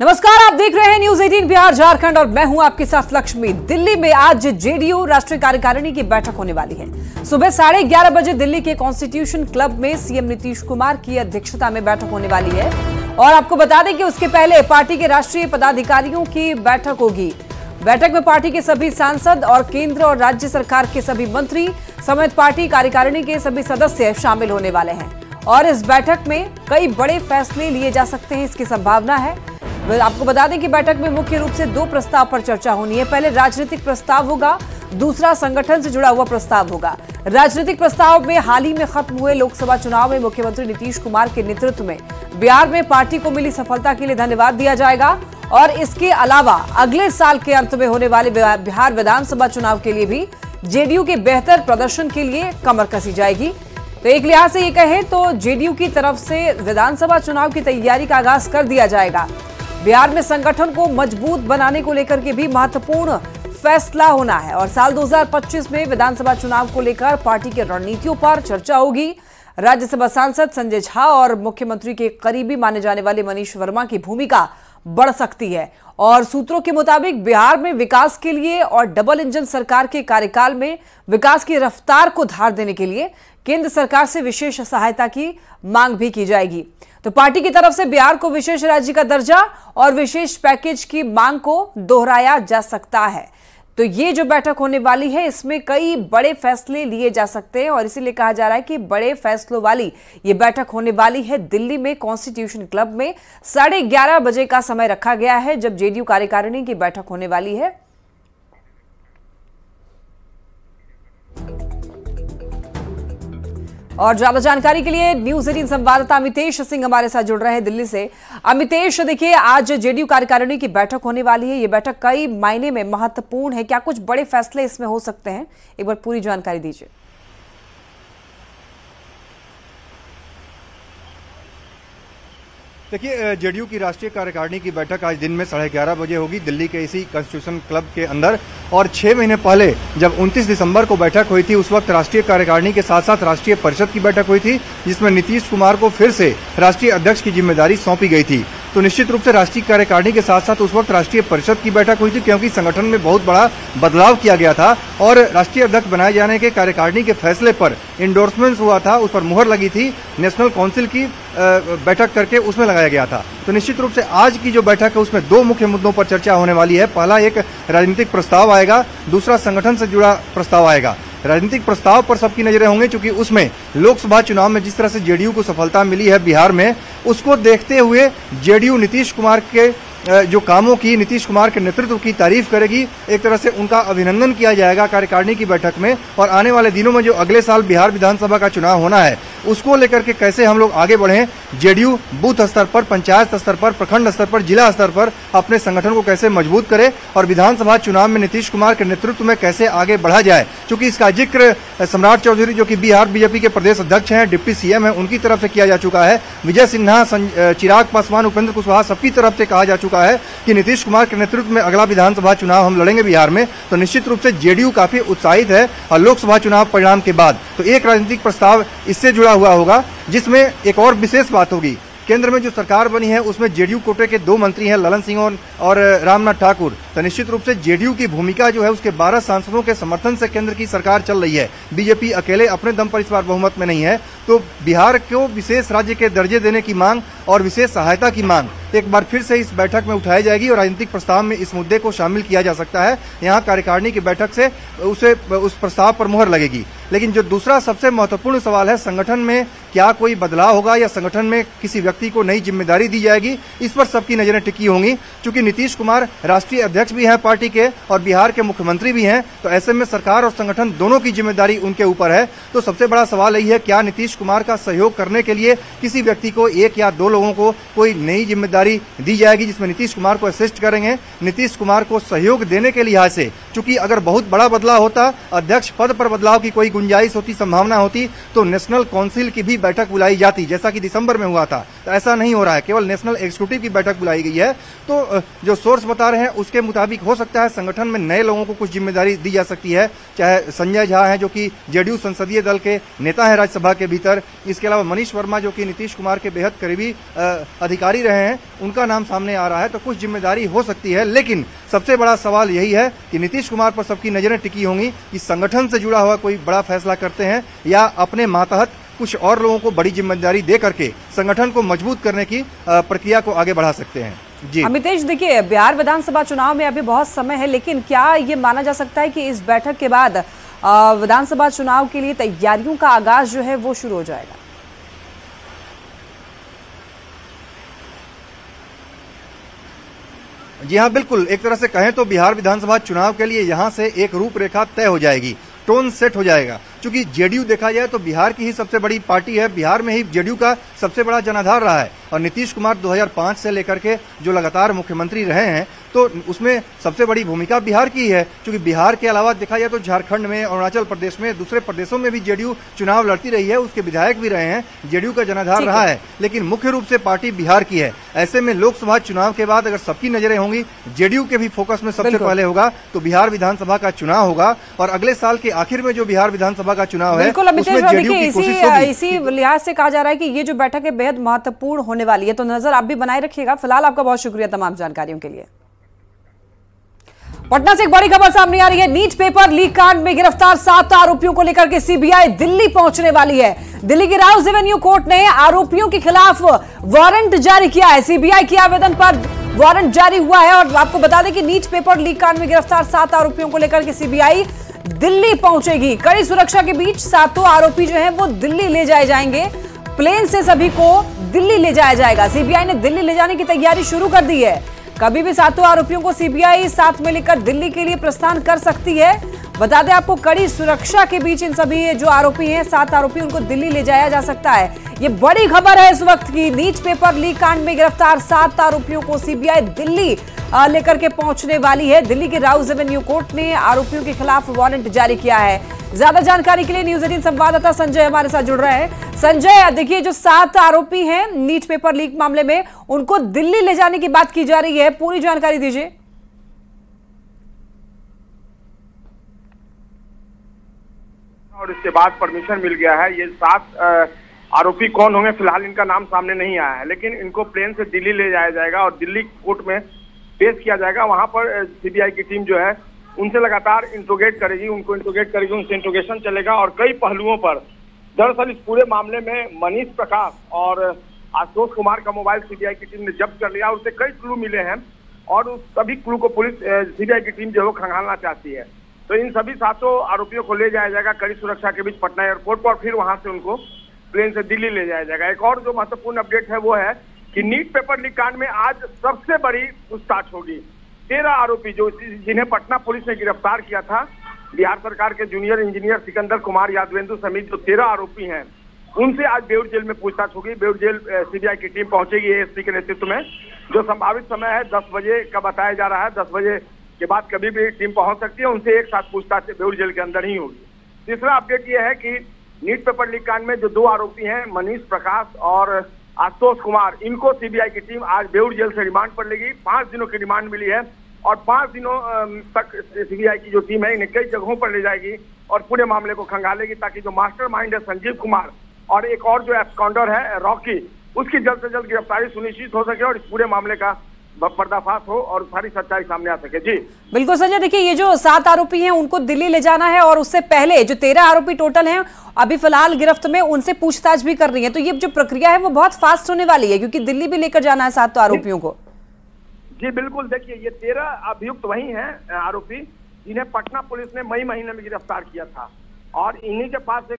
नमस्कार, आप देख रहे हैं न्यूज 18 बिहार झारखंड और मैं हूं आपके साथ लक्ष्मी। दिल्ली में आज जेडीयू राष्ट्रीय कार्यकारिणी की बैठक होने वाली है। सुबह 11:30 बजे दिल्ली के कॉन्स्टिट्यूशन क्लब में सीएम नीतीश कुमार की अध्यक्षता में बैठक होने वाली है और आपको बता दें कि उसके पहले पार्टी के राष्ट्रीय पदाधिकारियों की बैठक होगी। बैठक में पार्टी के सभी सांसद और केंद्र और राज्य सरकार के सभी मंत्री समेत पार्टी कार्यकारिणी के सभी सदस्य शामिल होने वाले हैं और इस बैठक में कई बड़े फैसले लिए जा सकते हैं, इसकी संभावना है। आपको बता दें कि बैठक में मुख्य रूप से 2 प्रस्ताव पर चर्चा होनी है। पहले राजनीतिक प्रस्ताव होगा, दूसरा संगठन से जुड़ा हुआ प्रस्ताव होगा। राजनीतिक प्रस्ताव में हाल ही में खत्म हुए लोकसभा चुनाव में मुख्यमंत्री नीतीश कुमार के नेतृत्व में बिहार में पार्टी को मिली सफलता के लिए धन्यवाद दिया जाएगा और इसके अलावा अगले साल के अंत में होने वाले बिहार विधानसभा चुनाव के लिए भी जेडीयू के बेहतर प्रदर्शन के लिए कमर कसी जाएगी। तो एक लिहाज से ये कहें तो जेडीयू की तरफ से विधानसभा चुनाव की तैयारी का आगाज कर दिया जाएगा। बिहार में संगठन को मजबूत बनाने को लेकर के भी महत्वपूर्ण फैसला होना है और साल 2025 में विधानसभा चुनाव को लेकर पार्टी की रणनीतियों पर चर्चा होगी। राज्यसभा सांसद संजय झा और मुख्यमंत्री के करीबी माने जाने वाले मनीष वर्मा की भूमिका बढ़ सकती है और सूत्रों के मुताबिक बिहार में विकास के लिए और डबल इंजन सरकार के कार्यकाल में विकास की रफ्तार को धार देने के लिए केंद्र सरकार से विशेष सहायता की मांग भी की जाएगी। तो पार्टी की तरफ से बिहार को विशेष राज्य का दर्जा और विशेष पैकेज की मांग को दोहराया जा सकता है। तो ये जो बैठक होने वाली है इसमें कई बड़े फैसले लिए जा सकते हैं और इसीलिए कहा जा रहा है कि बड़े फैसलों वाली ये बैठक होने वाली है दिल्ली में कॉन्स्टिट्यूशन क्लब में। 11:30 बजे का समय रखा गया है जब जेडीयू कार्यकारिणी की बैठक होने वाली है। और ज्यादा जानकारी के लिए न्यूज 18 संवाददाता अमितेश सिंह हमारे साथ जुड़ रहे हैं दिल्ली से। अमितेश, देखिए आज जेडीयू कार्यकारिणी की बैठक होने वाली है। ये बैठक कई मायने में महत्वपूर्ण है, क्या कुछ बड़े फैसले इसमें हो सकते हैं? एक बार पूरी जानकारी दीजिए। देखिए, जेडीयू की राष्ट्रीय कार्यकारिणी की बैठक आज दिन में 11:30 बजे होगी दिल्ली के इसी कॉन्स्टिट्यूशन क्लब के अंदर। और 6 महीने पहले जब 29 दिसंबर को बैठक हुई थी उस वक्त राष्ट्रीय कार्यकारिणी के साथ साथ राष्ट्रीय परिषद की बैठक हुई थी जिसमें नीतीश कुमार को फिर से राष्ट्रीय अध्यक्ष की जिम्मेदारी सौंपी गई थी। तो निश्चित रूप से राष्ट्रीय कार्यकारिणी के साथ साथ उस वक्त राष्ट्रीय परिषद की बैठक हुई थी क्योंकि संगठन में बहुत बड़ा बदलाव किया गया था और राष्ट्रीय अध्यक्ष बनाए जाने के कार्यकारिणी के फैसले पर इंडोर्समेंट हुआ था, उस पर मुहर लगी थी, नेशनल काउंसिल की बैठक करके उसमें लगाया गया था। तो निश्चित रूप से आज की जो बैठक है उसमें 2 मुख्य मुद्दों पर चर्चा होने वाली है। पहला एक राजनीतिक प्रस्ताव आएगा, दूसरा संगठन से जुड़ा प्रस्ताव आएगा। राजनीतिक प्रस्ताव पर सबकी नजरें होंगी क्योंकि उसमें लोकसभा चुनाव में जिस तरह से जेडीयू को सफलता मिली है बिहार में, उसको देखते हुए जेडीयू नीतीश कुमार के जो कामों की, नीतीश कुमार के नेतृत्व की तारीफ करेगी। एक तरह से उनका अभिनंदन किया जाएगा कार्यकारिणी की बैठक में। और आने वाले दिनों में जो अगले साल बिहार विधानसभा का चुनाव होना है उसको लेकर के कैसे हम लोग आगे बढ़ें, जेडीयू बूथ स्तर पर, पंचायत स्तर पर, प्रखंड स्तर पर, जिला स्तर पर अपने संगठन को कैसे मजबूत करे और विधानसभा चुनाव में नीतीश कुमार के नेतृत्व में कैसे आगे बढ़ा जाए। चूंकि इसका जिक्र सम्राट चौधरी जो कि बिहार बीजेपी के प्रदेश अध्यक्ष हैं, डिप्टी सीएम हैं, उनकी तरफ से किया जा चुका है। विजय सिन्हा, चिराग पासवान, उपेंद्र कुशवाहा सबकी तरफ से कहा जा चुका है कि नीतीश कुमार के नेतृत्व में अगला विधानसभा चुनाव हम लड़ेंगे बिहार में। तो निश्चित रूप से जेडीयू काफी उत्साहित है और लोकसभा चुनाव परिणाम के बाद तो एक राजनीतिक प्रस्ताव इससे जुड़ा हुआ होगा जिसमें एक और विशेष बात होगी। केंद्र में जो सरकार बनी है उसमें जेडीयू कोटे के 2 मंत्री हैं, ललन सिंह और रामनाथ ठाकुर। तो निश्चित रूप से जेडीयू की भूमिका जो है उसके 12 सांसदों के समर्थन से केंद्र की सरकार चल रही है। बीजेपी अकेले अपने दम पर इस बार बहुमत में नहीं है। तो बिहार को विशेष राज्य के दर्जे देने की मांग और विशेष सहायता की मांग एक बार फिर से इस बैठक में उठाई जाएगी और राजनीतिक प्रस्ताव में इस मुद्दे को शामिल किया जा सकता है। यहाँ कार्यकारिणी की बैठक से उस प्रस्ताव पर मुहर लगेगी। लेकिन जो दूसरा सबसे महत्वपूर्ण सवाल है, संगठन में क्या कोई बदलाव होगा या संगठन में किसी व्यक्ति को नई जिम्मेदारी दी जाएगी, इस पर सबकी नजरें टिकी होंगी। क्योंकि नीतीश कुमार राष्ट्रीय अध्यक्ष भी हैं पार्टी के और बिहार के मुख्यमंत्री भी हैं, तो ऐसे में सरकार और संगठन दोनों की जिम्मेदारी उनके ऊपर है। तो सबसे बड़ा सवाल यही है, क्या नीतीश कुमार का सहयोग करने के लिए किसी व्यक्ति को, 1 या 2 लोगों को कोई नई जिम्मेदारी दी जाएगी जिसमें नीतीश कुमार को असिस्ट करेंगे। नीतीश कुमार को सहयोग देने के लिहाज से चूंकि अगर बहुत बड़ा बदलाव होता, अध्यक्ष पद पर बदलाव की कोई गुंजाइश होती, संभावना होती, तो नेशनल काउंसिल की भी बैठक बुलाई जाती, जैसा कि दिसंबर में हुआ था। तो ऐसा नहीं हो रहा है, केवल नेशनल एग्जीक्यूटिव की बैठक बुलाई गई है। तो जो सोर्स बता रहे हैं उसके मुताबिक हो सकता है संगठन में नए लोगों को कुछ जिम्मेदारी दी जा सकती है, चाहे संजय झा हैं जो कि जेडीयू संसदीय दल के नेता है राज्यसभा के भीतर, इसके अलावा मनीष वर्मा जो कि नीतीश कुमार के बेहद करीबी अधिकारी रहे हैं, उनका नाम सामने आ रहा है। तो कुछ जिम्मेदारी हो सकती है, लेकिन सबसे बड़ा सवाल यही है कि नीतीश कुमार पर सबकी नजरें टिकी होंगी कि संगठन से जुड़ा हुआ कोई बड़ा फैसला करते हैं या अपने मातहत कुछ और लोगों को बड़ी जिम्मेदारी दे करके संगठन को मजबूत करने की प्रक्रिया को आगे बढ़ा सकते हैं। जी अमितेश, देखिए बिहार विधानसभा चुनाव में अभी बहुत समय है, लेकिन क्या ये माना जा सकता है कि इस बैठक के बाद विधानसभा चुनाव के लिए तैयारियों का आगाज जो है वो शुरू हो जाएगा? जी हाँ, बिल्कुल। एक तरह से कहें तो बिहार विधानसभा चुनाव के लिए यहां से एक रूपरेखा तय हो जाएगी, टोन सेट हो जाएगा। क्योंकि जेडीयू देखा जाए तो बिहार की ही सबसे बड़ी पार्टी है, बिहार में ही जेडीयू का सबसे बड़ा जनाधार रहा है और नीतीश कुमार 2005 से लेकर के जो लगातार मुख्यमंत्री रहे हैं, तो उसमें सबसे बड़ी भूमिका बिहार की है। क्योंकि बिहार के अलावा देखा जाए तो झारखंड में, अरुणाचल प्रदेश में, दूसरे प्रदेशों में भी जेडीयू चुनाव लड़ती रही है, उसके विधायक भी रहे हैं, जेडीयू का जनाधार रहा है, लेकिन मुख्य रूप से पार्टी बिहार की है। ऐसे में लोकसभा चुनाव के बाद अगर सबकी नजरें होंगी, जेडीयू के भी फोकस में सबसे पहले होगा तो बिहार विधानसभा का चुनाव होगा। और अगले साल के आखिर में जो बिहार विधानसभा का चुनाव है, इसी लिहाज से कहा जा रहा है कि ये जो बैठक है बेहद महत्वपूर्ण होने वाली है, तो नजर आप भी बनाए रखिएगा। फिलहाल आपका बहुत शुक्रिया तमाम जानकारियों के लिए। पटना से एक बड़ी खबर सामने आ रही है। नीट पेपर लीक कांड में गिरफ्तार 7 आरोपियों को लेकर के सीबीआई दिल्ली पहुंचने वाली है। दिल्ली की राउज एवेन्यू कोर्ट ने आरोपियों के खिलाफ वारंट जारी किया है। सीबीआई के आवेदन पर वारंट जारी हुआ है और आपको बता दें कि नीट पेपर लीक कांड में गिरफ्तार 7 आरोपियों को लेकर के सीबीआई दिल्ली पहुंचेगी। कड़ी सुरक्षा के बीच 7 आरोपी जो हैं वो दिल्ली ले जाए जाएंगे। प्लेन से सभी को दिल्ली ले जाया जाएगा। सीबीआई ने दिल्ली ले जाने की तैयारी शुरू कर दी है। कभी भी 7 आरोपियों को सीबीआई साथ में लेकर दिल्ली के लिए प्रस्थान कर सकती है। बता दें आपको, कड़ी सुरक्षा के बीच इन सभी जो आरोपी हैं, 7 आरोपी, उनको दिल्ली ले जाया जा सकता है। ये बड़ी खबर है इस वक्त की। नीट पेपर लीक कांड में गिरफ्तार 7 आरोपियों को सीबीआई दिल्ली लेकर के पहुंचने वाली है। दिल्ली के राउज एवेन्यू कोर्ट ने आरोपियों के खिलाफ वारंट जारी किया है। ज्यादा जानकारी के लिए न्यूज 18 संवाददाता संजय हमारे साथ जुड़ रहे हैं। संजय, देखिए जो 7 आरोपी हैं नीट पेपर लीक मामले में, उनको दिल्ली ले जाने की बात की जा रही है, पूरी जानकारी दीजिए। और इसके बाद परमिशन मिल गया है। ये 7 आरोपी कौन होंगे फिलहाल इनका नाम सामने नहीं आया है, लेकिन इनको प्लेन से दिल्ली ले जाया जाएगा और दिल्ली कोर्ट में पेश किया जाएगा। वहां पर सीबीआई की टीम जो है उनसे लगातार इंट्रोगेट करेगी, उनसे इंट्रोगेशन चलेगा और कई पहलुओं पर। दरअसल इस पूरे मामले में मनीष प्रकाश और आशुतोष कुमार का मोबाइल सीबीआई की टीम ने जब्त कर लिया। उससे कई क्लू मिले हैं और उस सभी क्लू को पुलिस सीबीआई की टीम जो है वो खंगालना चाहती है। तो इन सभी 7 आरोपियों को ले जाया जाएगा कड़ी सुरक्षा के बीच पटना एयरपोर्ट पर, फिर वहां से उनको प्लेन से दिल्ली ले जाया जाएगा। एक और जो महत्वपूर्ण अपडेट है वो है कि नीट पेपर लीक कांड में आज सबसे बड़ी पूछताछ होगी। 13 आरोपी जिन्हें पटना पुलिस ने गिरफ्तार किया था, बिहार सरकार के जूनियर इंजीनियर सिकंदर कुमार यादवेंदु समेत जो 13 आरोपी हैं, उनसे आज बेउर जेल में पूछताछ होगी। बेउर जेल सीबीआई की टीम पहुंचेगी एएसपी के नेतृत्व में। जो संभावित समय है 10 बजे का बताया जा रहा है। 10 बजे के बाद कभी भी टीम पहुंच सकती है। उनसे एक साथ पूछताछ बेउर जेल के अंदर ही होगी। तीसरा अपडेट यह है कि नीट पेपर लीक कांड में जो 2 आरोपी हैं, मनीष प्रकाश और आशुतोष कुमार, इनको सीबीआई की टीम आज बेउर जेल से रिमांड पर लेगी। 5 दिनों की रिमांड मिली है और 5 दिनों तक सीबीआई की जो टीम है इन्हें कई जगहों पर ले जाएगी और पूरे मामले को खंगालेगी, ताकि जो मास्टरमाइंड है संजीव कुमार और एक और जो एब्सकॉन्डर है रॉकी, उसकी जल्द से जल्द गिरफ्तारी सुनिश्चित हो सके और इस पूरे मामले का पर्दाफाश हो और सारी सच्चाई सामने आ सके। जी बिल्कुल संजय, देखिए ये जो 7 आरोपी हैं उनको दिल्ली ले जाना है और उससे पहले जो 13 आरोपी टोटल हैं अभी फिलहाल गिरफ्त में, उनसे पूछताछ भी कर रही है। तो ये जो प्रक्रिया है वो बहुत फास्ट होने वाली है, क्योंकि दिल्ली भी लेकर जाना है 7 आरोपियों को। जी बिल्कुल, देखिए ये 13 अभियुक्त वही हैं आरोपी जिन्हें पटना पुलिस ने मई महीने में गिरफ्तार किया था और इन्हीं के पास